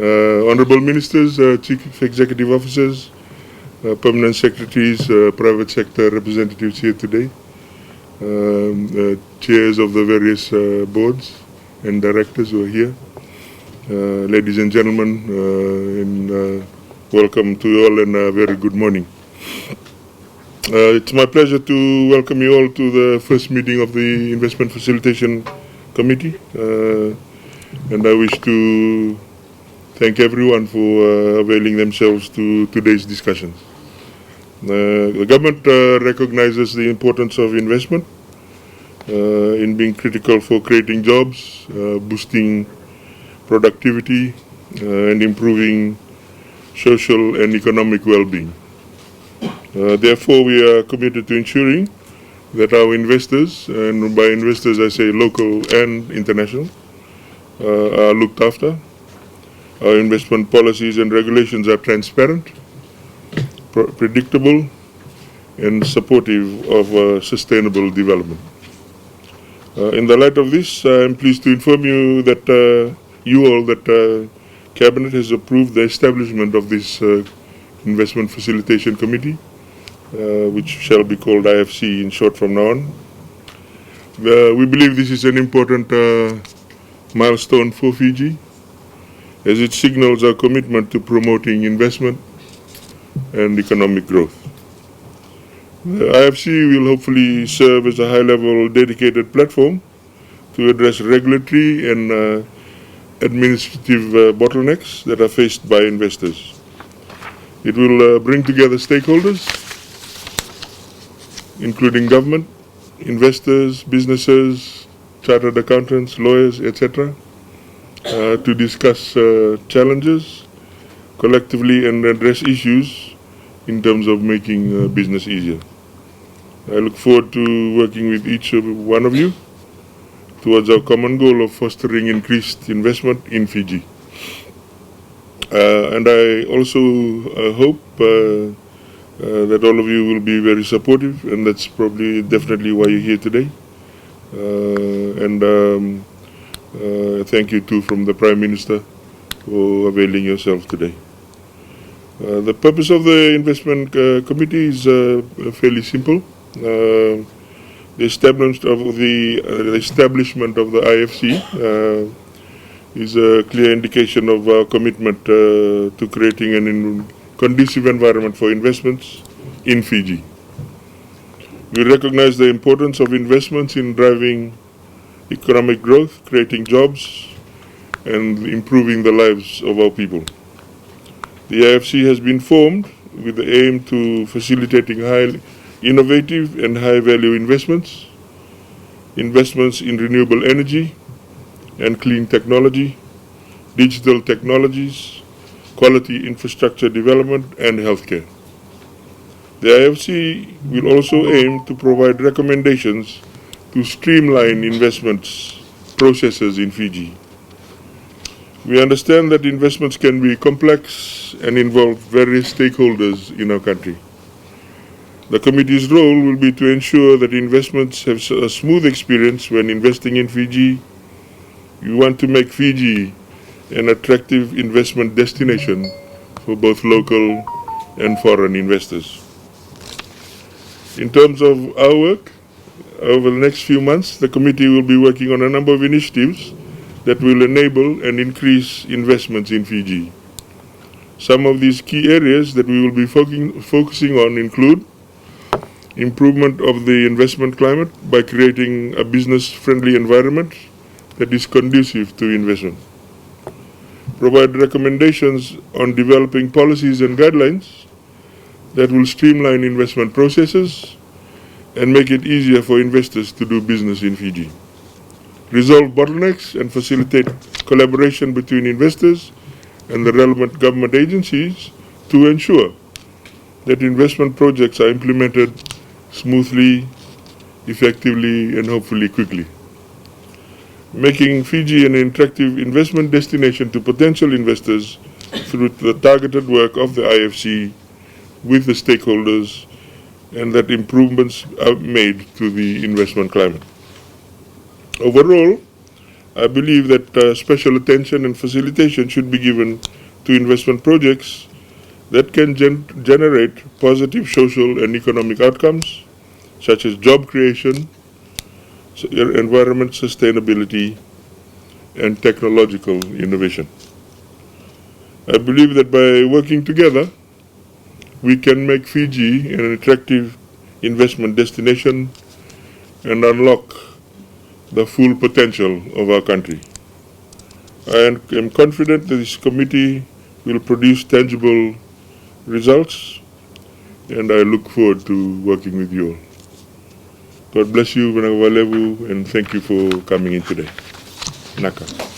Honorable Ministers, Chief Executive Officers, Permanent Secretaries, private sector representatives here today, chairs of the various boards and directors who are here, ladies and gentlemen, and welcome to you all and a very good morning. It's my pleasure to welcome you all to the first meeting of the Investment Facilitation Committee, and I wish to thank everyone for availing themselves to today's discussions. The government recognizes the importance of investment in being critical for creating jobs, boosting productivity, and improving social and economic well-being. Therefore, we are committed to ensuring that our investors, and by investors I say local and international, are looked after. Our investment policies and regulations are transparent, predictable, and supportive of sustainable development. In the light of this, I am pleased to inform you that Cabinet has approved the establishment of this Investment Facilitation Committee, which shall be called IFC in short from now on. We believe this is an important milestone for Fiji, as it signals our commitment to promoting investment and economic growth. The IFC will hopefully serve as a high-level dedicated platform to address regulatory and administrative bottlenecks that are faced by investors. It will bring together stakeholders, including government, investors, businesses, chartered accountants, lawyers, etc., to discuss challenges collectively and address issues in terms of making business easier. I look forward to working with each one of you towards our common goal of fostering increased investment in Fiji. And I also hope that all of you will be very supportive, and that's definitely why you're here today. Thank you too from the Prime Minister for availing yourself today. The purpose of the Investment Committee is fairly simple. The establishment of the IFC is a clear indication of our commitment to creating an conducive environment for investments in Fiji. We recognize the importance of investments in driving economic growth, creating jobs, and improving the lives of our people. The IFC has been formed with the aim to facilitating highly innovative and high-value investments in renewable energy and clean technology, digital technologies, quality infrastructure development, and healthcare. The IFC will also aim to provide recommendations to streamline investments processes in Fiji. We understand that investments can be complex and involve various stakeholders in our country. The committee's role will be to ensure that investments have a smooth experience when investing in Fiji. We want to make Fiji an attractive investment destination for both local and foreign investors. In terms of our work, over the next few months, the committee will be working on a number of initiatives that will enable and increase investments in Fiji. Some of these key areas that we will be focusing on include improvement of the investment climate by creating a business-friendly environment that is conducive to investment. Provide recommendations on developing policies and guidelines that will streamline investment processes and make it easier for investors to do business in Fiji. Resolve bottlenecks and facilitate collaboration between investors and the relevant government agencies to ensure that investment projects are implemented smoothly, effectively, and hopefully quickly. Making Fiji an attractive investment destination to potential investors through the targeted work of the IFC with the stakeholders, and that improvements are made to the investment climate. Overall, I believe that special attention and facilitation should be given to investment projects that can generate positive social and economic outcomes, such as job creation, environment sustainability, and technological innovation. I believe that by working together, we can make Fiji an attractive investment destination and unlock the full potential of our country. I am confident that this committee will produce tangible results, and I look forward to working with you all. God bless you, and thank you for coming in today. Naka.